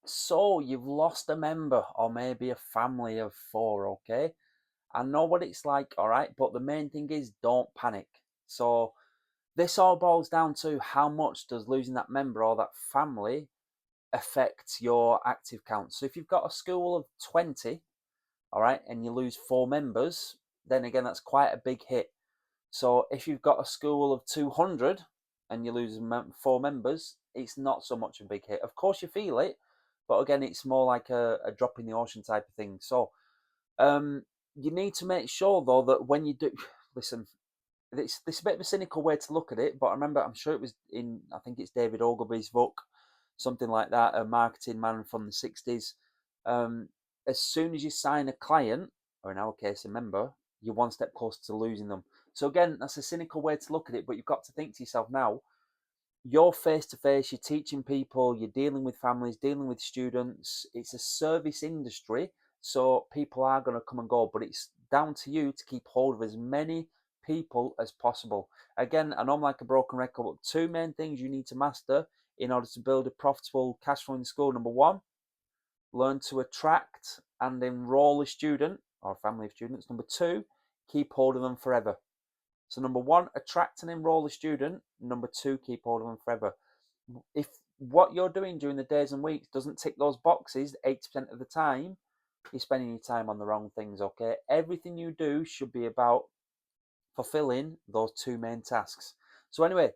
So you've lost a member or maybe a family of four, okay? I know what it's like, all right, but the main thing is don't panic. So this all boils down to how much does losing that member or that family affect your active count. So if you've got a school of 20, all right, and you lose four members, then again, that's quite a big hit. So if you've got a school of 200 and you lose four members, it's not so much a big hit. Of course, you feel it, but again, it's more like a drop in the ocean type of thing. So um, you need to make sure, though, that when you do, listen, this a bit of a cynical way to look at it, but I remember, I'm sure it was in, I think it's David Ogilvy's book, something like that, a marketing man from the 60s. Um, as soon as you sign a client, or in our case, a member, you're one step closer to losing them. So again, that's a cynical way to look at it, but you've got to think to yourself now, you're face to face, you're teaching people, you're dealing with families, dealing with students. It's a service industry, so people are going to come and go, but it's down to you to keep hold of as many people as possible. Again, I know I'm like a broken record, but two main things you need to master in order to build a profitable cash flowing school. Number one, learn to attract and enroll a student or a family of students. Number two, keep hold of them forever. So number one, attract and enroll a student. Number two, keep hold of them forever. If what you're doing during the days and weeks doesn't tick those boxes 80% of the time, you're spending your time on the wrong things, okay? Everything you do should be about fulfilling those two main tasks. So anyway,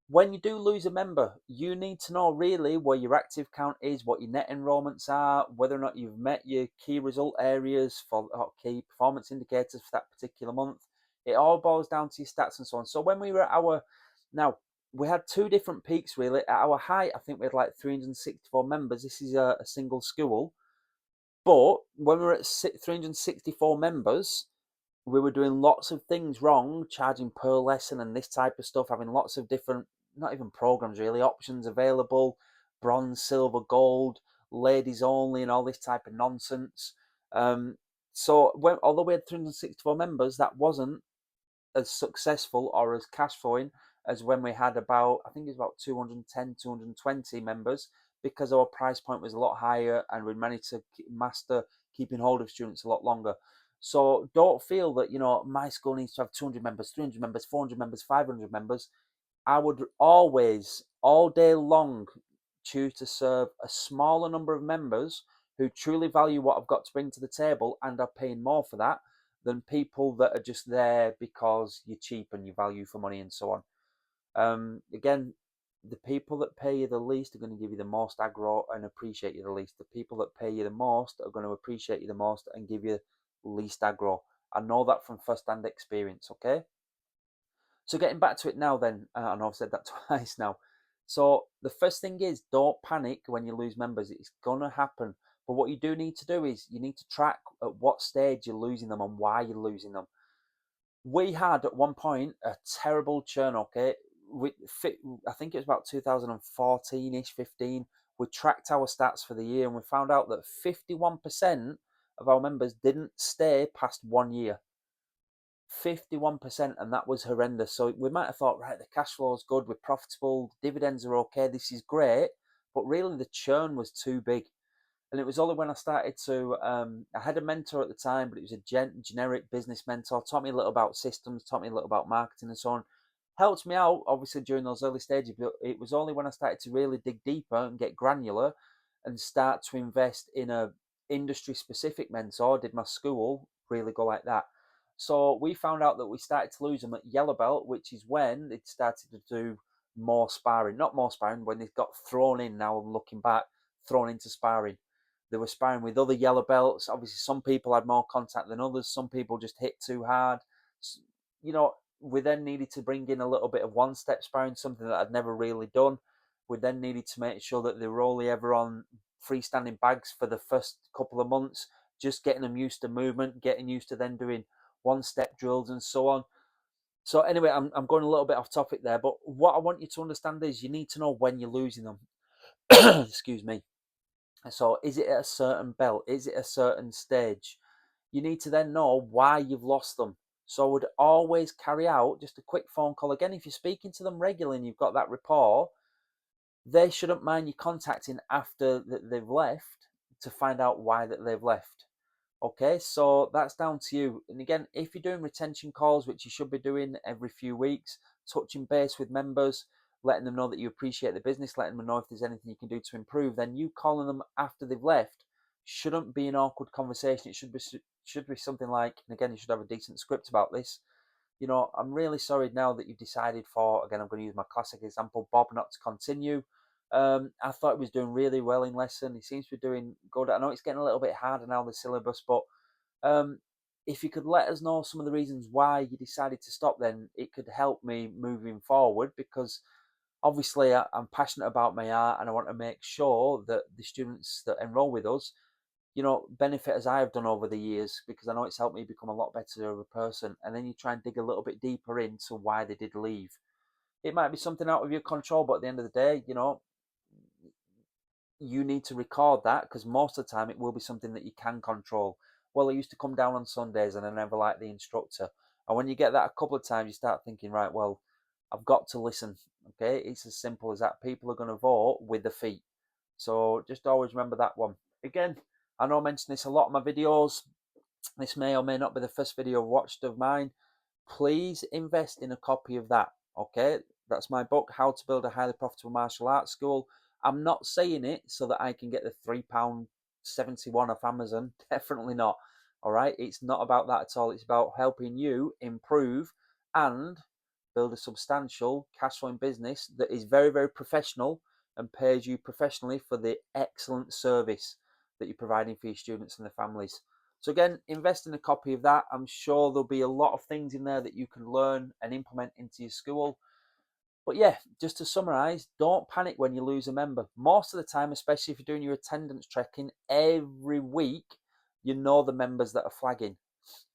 when you do lose a member, you need to know really where your active count is, what your net enrollments are, whether or not you've met your key result areas for key performance indicators for that particular month. It all boils down to your stats and so on. So when we were at our, now we had two different peaks really. At our height, I think we had like 364 members. This is a single school. But when we were at 364 members, we were doing lots of things wrong, charging per lesson and this type of stuff, having lots of different, not even programs really, options available, bronze, silver, gold, ladies only, and all this type of nonsense. So although we had 364 members, that wasn't as successful or as cash flowing as when we had about, I think it was about 210, 220 members, because our price point was a lot higher and we managed to master keeping hold of students a lot longer. So don't feel that, my school needs to have 200 members, 300 members, 400 members, 500 members. I would always, all day long, choose to serve a smaller number of members who truly value what I've got to bring to the table and are paying more for that than people that are just there because you're cheap and you value for money and so on. Again, the people that pay you the least are going to give you the most aggro and appreciate you the least. The people that pay you the most are going to appreciate you the most and give you least aggro. I know that from first-hand experience, okay? So getting back to it now then, I know I've said that twice now. So the first thing is don't panic when you lose members. It's going to happen. But what you do need to do is you need to track at what stage you're losing them and why you're losing them. We had at one point a terrible churn, okay? I think it was about 2014-ish, 15. We tracked our stats for the year and we found out that 51% of our members didn't stay past 1 year. 51%, and that was horrendous. So we might have thought, right, the cash flow is good, we're profitable, dividends are okay, this is great, but really the churn was too big. And it was only when I started to, I had a mentor at the time, but it was a generic business mentor, taught me a little about systems, taught me a little about marketing and so on. Helped me out, obviously, during those early stages, but it was only when I started to really dig deeper and get granular and start to invest in a industry specific mentor, did my school really go like that. So we found out that we started to lose them at yellow belt, which is when they started to do more sparring. Not more sparring, when they got thrown in, now I'm looking back, thrown into sparring. They were sparring with other yellow belts. Obviously, some people had more contact than others. Some people just hit too hard. You know, we then needed to bring in a little bit of one-step sparring, something that I'd never really done. We then needed to make sure that they were only ever on freestanding bags for the first couple of months, just getting them used to movement, getting used to then doing one-step drills and so on. So anyway, I'm going a little bit off topic there, but what I want you to understand is you need to know when you're losing them. Excuse me. So is it at a certain belt? Is it a certain stage? You need to then know why you've lost them. So I would always carry out just a quick phone call. Again, if you're speaking to them regularly and you've got that rapport, they shouldn't mind you contacting after they've left to find out why that they've left. Okay, so that's down to you. And again, if you're doing retention calls, which you should be doing every few weeks, touching base with members, letting them know that you appreciate the business, letting them know if there's anything you can do to improve, then you calling them after they've left shouldn't be an awkward conversation. It should be something like, and again, you should have a decent script about this. I'm really sorry now that you've decided for, again, I'm going to use my classic example, Bob not to continue. I thought he was doing really well in lesson. He seems to be doing good. I know it's getting a little bit harder now, the syllabus, but um, if you could let us know some of the reasons why you decided to stop, then it could help me moving forward, because obviously I'm passionate about my art and I want to make sure that the students that enroll with us, benefit as I've done over the years, because I know it's helped me become a lot better of a person. And then you try and dig a little bit deeper into why they did leave. It might be something out of your control, but at the end of the day, you need to record that, because most of the time it will be something that you can control. Well, I used to come down on Sundays and I never liked the instructor. And when you get that a couple of times, you start thinking, right, well, I've got to listen. Okay, it's as simple as that. People are going to vote with their feet. So just always remember that one. Again, I know I mention this a lot in my videos. This may or may not be the first video watched of mine. Please invest in a copy of that. Okay, that's my book, How to Build a Highly Profitable Martial Arts School. I'm not saying it so that I can get the £3.71 off Amazon. Definitely not. All right, it's not about that at all. It's about helping you improve and build a substantial cash flowing business that is very, very professional and pays you professionally for the excellent service that you're providing for your students and their families. So again, invest in a copy of that. I'm sure there'll be a lot of things in there that you can learn and implement into your school. But yeah, just to summarize, don't panic when you lose a member. Most of the time, especially if you're doing your attendance tracking every week, you know the members that are flagging.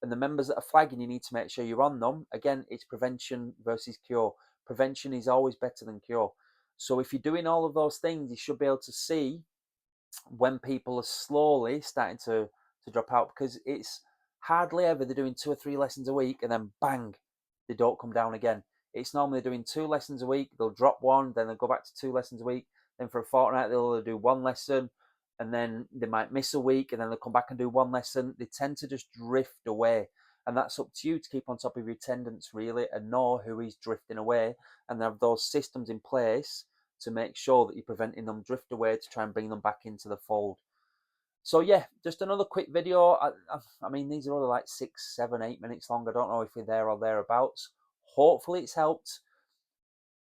And the members that are flagging, you need to make sure you're on them. Again, it's prevention versus cure. Prevention is always better than cure. So if you're doing all of those things, you should be able to see when people are slowly starting to drop out, because it's hardly ever they're doing 2 or 3 lessons a week and then bang, they don't come down again. It's normally doing 2 lessons a week, they'll drop one, then they'll go back to 2 lessons a week, then for a fortnight they'll do 1 lesson, and then they might miss a week and then they'll come back and do 1 lesson. They tend to just drift away, and that's up to you to keep on top of your attendance really and know who is drifting away and have those systems in place to make sure that you're preventing them drift away to try and bring them back into the fold. So yeah, just another quick video. I mean, these are only like 6, 7, 8 minutes long. I don't know if you're there or thereabouts. Hopefully it's helped.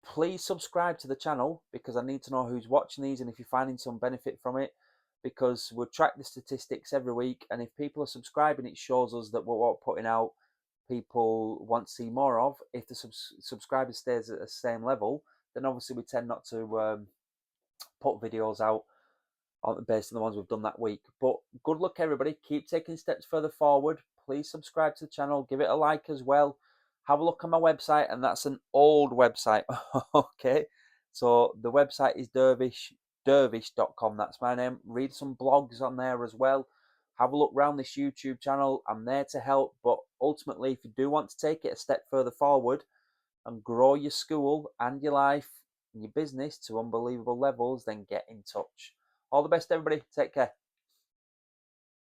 Please subscribe to the channel, because I need to know who's watching these and if you're finding some benefit from it, because we'll track the statistics every week, and if people are subscribing, it shows us that what we're putting out people want to see more of. If the subscriber stays at the same level, then obviously we tend not to put videos out based on the ones we've done that week. But good luck, everybody. Keep taking steps further forward. Please subscribe to the channel. Give it a like as well. Have a look on my website, and that's an old website. Okay, so the website is dervish.com. That's my name. Read some blogs on there as well. Have a look around this YouTube channel. I'm there to help, but ultimately, if you do want to take it a step further forward and grow your school and your life and your business to unbelievable levels, then get in touch. All the best, everybody. Take care.